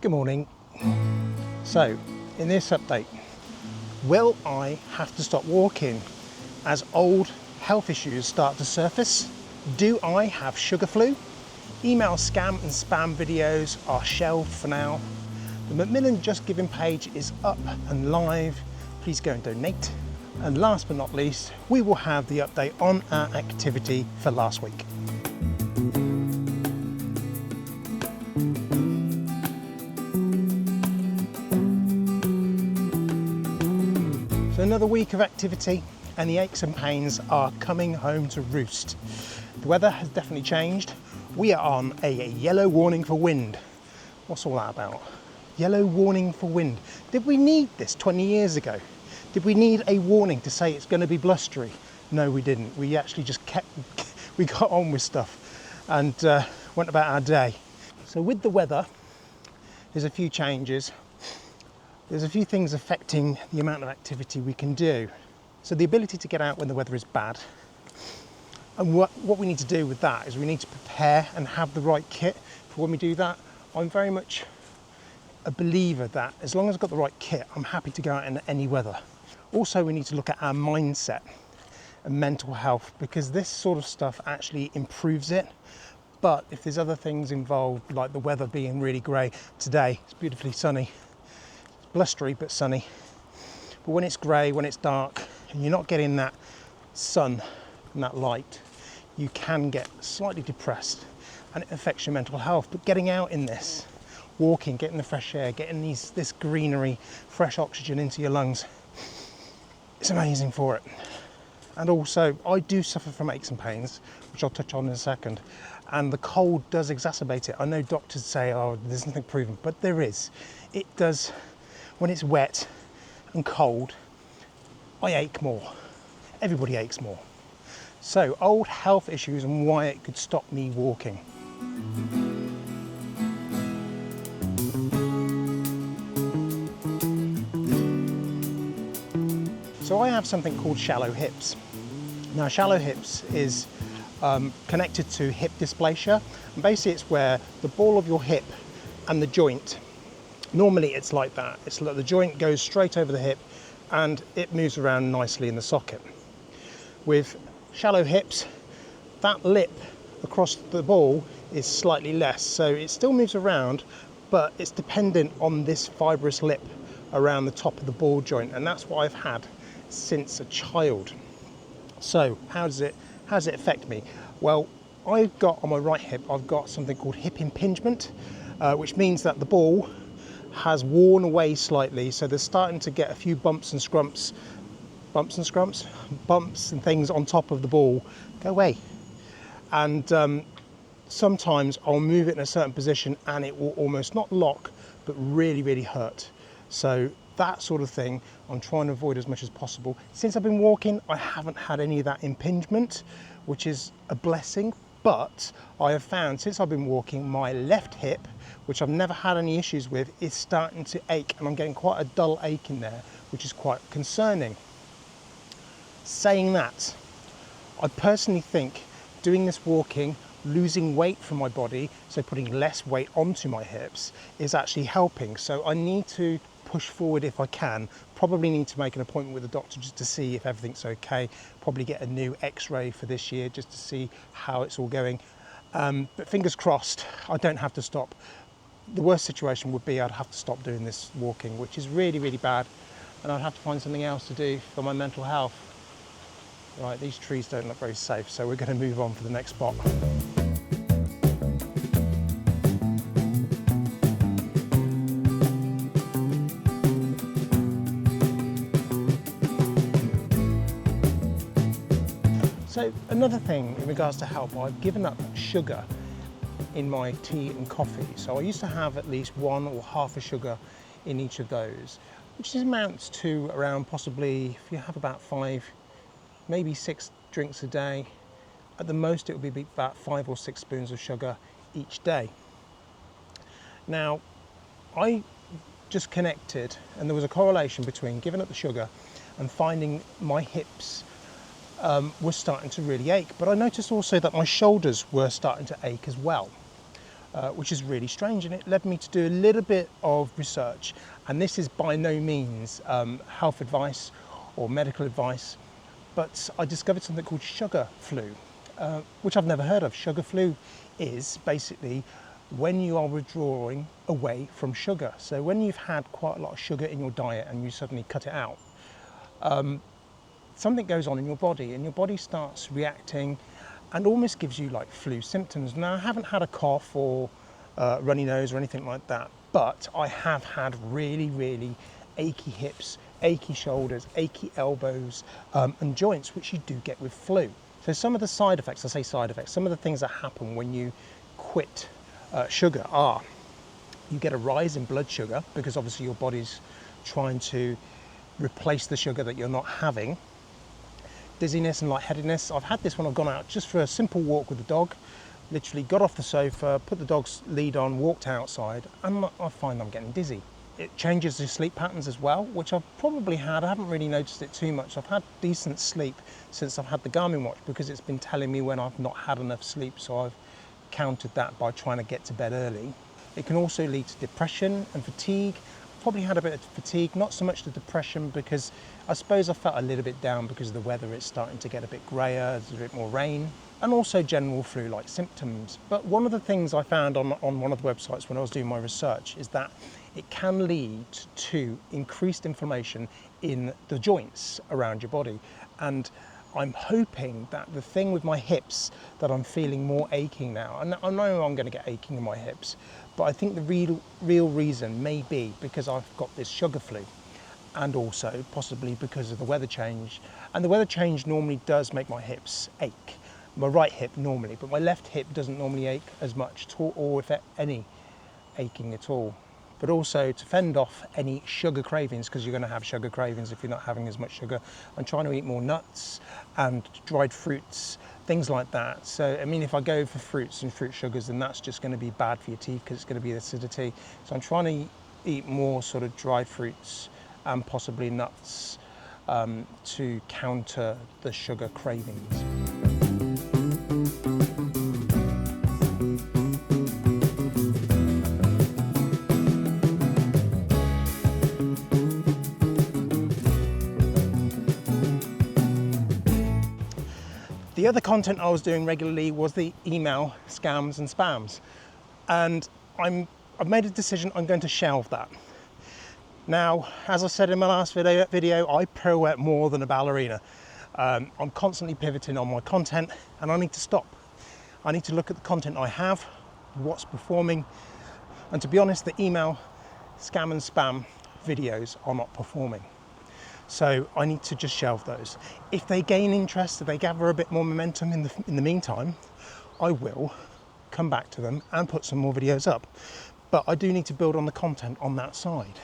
Good morning. So, in this update, will I have to stop walking as old health issues start to surface? Do I have sugar flu? Email scam and spam videos are shelved for now. The Macmillan Just Giving page is up and live. Please go and donate. And last but not least, we will have the update on our activity for last week. So another week of activity and the aches and pains are coming home to roost. The weather has definitely changed. We are on a yellow warning for wind. What's all that about? Yellow warning for wind. Did we need this 20 years ago? Did we need a warning to say it's going to be blustery? No, we didn't. We actually just we got on with stuff and went about our day. So with the weather, there's a few changes. There's a few things affecting the amount of activity we can do. So the ability to get out when the weather is bad. And what we need to do with that is we need to prepare and have the right kit for when we do that. I'm very much a believer that as long as I've got the right kit, I'm happy to go out in any weather. Also, we need to look at our mindset and mental health, because this sort of stuff actually improves it. But if there's other things involved, like the weather being really grey today, it's beautifully sunny. Blustery but sunny, but when it's grey, when it's dark and you're not getting that sun and that light, you can get slightly depressed and it affects your mental health. But getting out in this, walking, getting the fresh air, getting this greenery, fresh oxygen into your lungs, it's amazing for it. And also, I do suffer from aches and pains, which I'll touch on in a second, and the cold does exacerbate it. I know doctors say, oh, there's nothing proven, but there is. It does. When it's wet and cold, I ache more. Everybody aches more. So, old health issues and why it could stop me walking. So I have something called shallow hips. Now, shallow hips is connected to hip dysplasia. And basically it's where the ball of your hip and the joint, normally it's like that. It's like the joint goes straight over the hip and it moves around nicely in the socket. With shallow hips, that lip across the ball is slightly less. So it still moves around, but it's dependent on this fibrous lip around the top of the ball joint. And that's what I've had since a child. So how does it affect me? Well, I've got on my right hip, I've got something called hip impingement, which means that the ball has worn away slightly, so they're starting to get a few bumps and things on top of the ball. Go away. And sometimes I'll move it in a certain position and it will almost not lock, but really hurt. So that sort of thing I'm trying to avoid as much as possible. Since I've been walking, I haven't had any of that impingement, which is a blessing. But I have found since I've been walking, my left hip, which I've never had any issues with, is starting to ache, and I'm getting quite a dull ache in there, which is quite concerning. Saying that, I personally think doing this walking, losing weight from my body, so putting less weight onto my hips, is actually helping. So I need to push forward if I can. Probably need to make an appointment with the doctor just to see if everything's okay. Probably get a new x-ray for this year just to see how it's all going. But fingers crossed, I don't have to stop. The worst situation would be I'd have to stop doing this walking, which is really bad, and I'd have to find something else to do for my mental health. Right, these trees don't look very safe, so we're going to move on for the next spot. So another thing in regards to health, I've given up sugar in my tea and coffee. So I used to have at least 1 or half a sugar in each of those, which amounts to around, possibly, if you have about 5, maybe 6 drinks a day, at the most it would be about 5 or 6 spoons of sugar each day. Now, I just connected, and there was a correlation between giving up the sugar and finding my hips were starting to really ache. But I noticed also that my shoulders were starting to ache as well. which is really strange, and it led me to do a little bit of research. And this is by no means health advice or medical advice, but I discovered something called sugar flu, which I've never heard of. Sugar flu is basically when you are withdrawing away from sugar. So when you've had quite a lot of sugar in your diet and you suddenly cut it out, something goes on in your body, and your body starts reacting and almost gives you like flu symptoms. Now, I haven't had a cough or runny nose or anything like that, but I have had really, really achy hips, achy shoulders, achy elbows, and joints, which you do get with flu. So some of the side effects, I say side effects, some of the things that happen when you quit sugar are, you get a rise in blood sugar because obviously your body's trying to replace the sugar that you're not having. Dizziness and lightheadedness. I've had this when I've gone out just for a simple walk with the dog. Literally got off the sofa, put the dog's lead on, walked outside, and I find I'm getting dizzy. It changes the sleep patterns as well, which I've probably had. I haven't really noticed it too much. I've had decent sleep since I've had the Garmin watch because it's been telling me when I've not had enough sleep, so I've countered that by trying to get to bed early. It can also lead to depression and fatigue. Probably had a bit of fatigue, not so much the depression, because I suppose I felt a little bit down because of the weather. It's starting to get a bit grayer, there's a bit more rain, and also general flu-like symptoms. But one of the things I found on one of the websites when I was doing my research is that it can lead to increased inflammation in the joints around your body. And I'm hoping that the thing with my hips, that I'm feeling more aching now, and I know I'm going to get aching in my hips, but I think the real reason may be because I've got this sugar flu, and also possibly because of the weather change. And the weather change normally does make my hips ache. My right hip normally, but my left hip doesn't normally ache as much, or if any aching at all. But also to fend off any sugar cravings, because you're going to have sugar cravings if you're not having as much sugar. I'm trying to eat more nuts and dried fruits, things like that. So, I mean, if I go for fruits and fruit sugars, then that's just going to be bad for your teeth because it's going to be acidity. So I'm trying to eat more sort of dried fruits and possibly nuts to counter the sugar cravings. The other content I was doing regularly was the email scams and spams, and I've made a decision. I'm going to shelve that. Now, as I said in my last video, I pirouette more than a ballerina. I'm constantly pivoting on my content, and I need to stop. I need to look at the content I have, what's performing, and to be honest, the email scam and spam videos are not performing. So I need to just shelve those. If they gain interest, if they gather a bit more momentum in the meantime, I will come back to them and put some more videos up. But I do need to build on the content on that side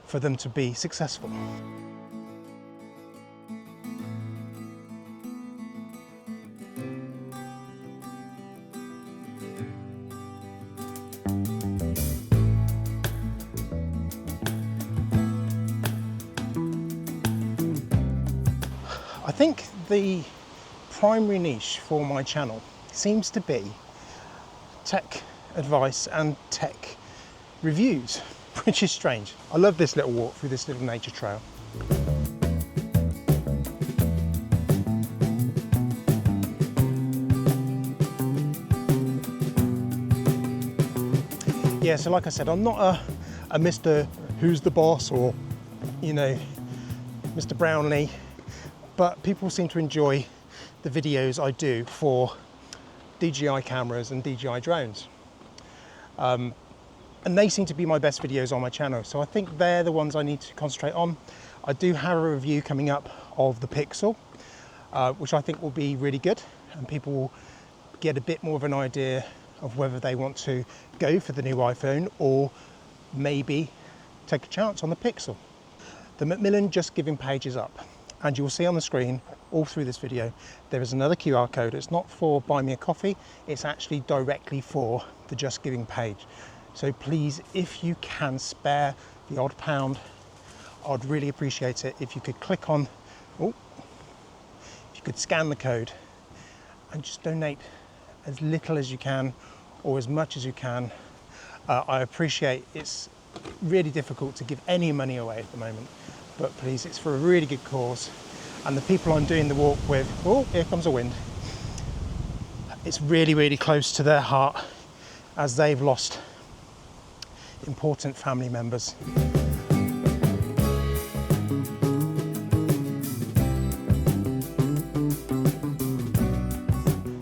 for them to be successful. I think the primary niche for my channel seems to be tech advice and tech reviews, which is strange. I love this little walk through this little nature trail. Yeah, so like I said, I'm not a Mr. Who's the Boss or, you know, Mr. Brownlee, but people seem to enjoy the videos I do for DJI cameras and DJI drones. And they seem to be my best videos on my channel, so I think they're the ones I need to concentrate on. I do have a review coming up of the Pixel, which I think will be really good, and people will get a bit more of an idea of whether they want to go for the new iPhone or maybe take a chance on the Pixel. The Macmillan Just Giving page is up, and you'll see on the screen all through this video there is another QR code. It's not for buy me a coffee, it's actually directly for the Just Giving page. So please, if you can spare the odd pound, I'd really appreciate it if you could click on, if you could scan the code and just donate as little as you can, or as much as you can. I appreciate it's really difficult to give any money away at the moment, but please, it's for a really good cause. And the people I'm doing the walk with, oh, here comes a wind. It's really, really close to their heart as they've lost important family members.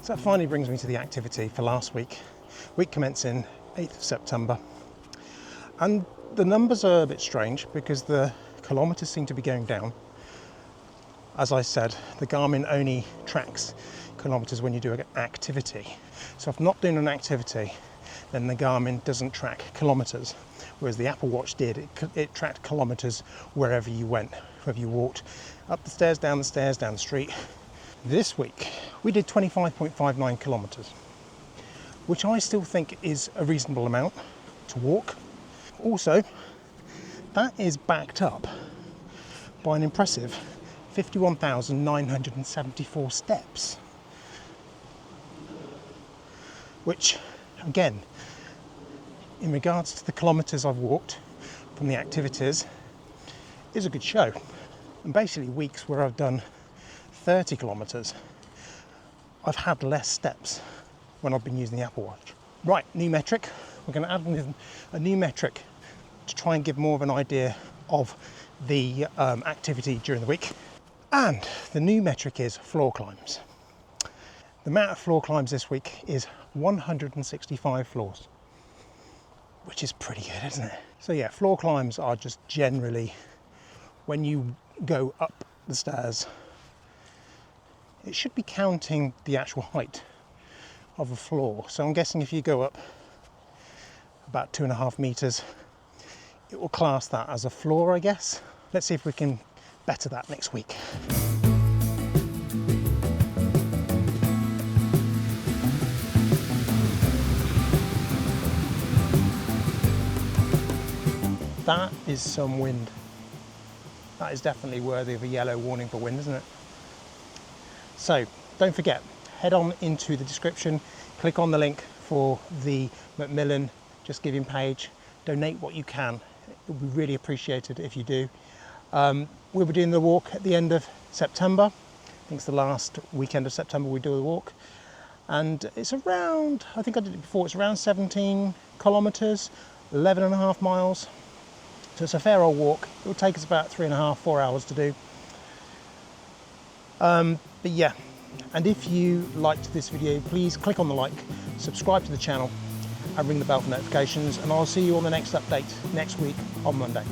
So that finally brings me to the activity for last week. Week commencing 8th of September. And the numbers are a bit strange because the kilometres seem to be going down. As I said, the Garmin only tracks kilometres when you do an activity. So if I'm not doing an activity, then the Garmin doesn't track kilometres, whereas the Apple Watch did. It tracked kilometres wherever you went, whether you walked up the stairs, down the street. This week, we did 25.59 kilometres, which I still think is a reasonable amount to walk. Also, that is backed up by an impressive 51,974 steps, which, again, in regards to the kilometres I've walked from the activities, is a good show. And basically weeks where I've done 30 kilometres, I've had less steps when I've been using the Apple Watch. Right, new metric. We're going to add in a new metric to try and give more of an idea of the activity during the week. And the new metric is floor climbs. The amount of floor climbs this week is 165 floors, which is pretty good, isn't it? So yeah, floor climbs are just generally when you go up the stairs. It should be counting the actual height of a floor. So I'm guessing if you go up about 2.5 meters, it will class that as a floor, I guess. Let's see if we can better that next week. That is some wind. That is definitely worthy of a yellow warning for wind, isn't it? So don't forget, head on into the description, click on the link for the Macmillan Just Giving page, donate what you can. It would be really appreciated if you do. We'll be doing the walk at the end of September. I think it's the last weekend of September we do the walk. And it's around, I think I did it before, it's around 17 kilometres, 11.5 miles. So it's a fair old walk. It will take us about 3.5, 4 hours to do. But yeah, and if you liked this video, please click on the like, subscribe to the channel and ring the bell for notifications, and I'll see you on the next update next week on Monday.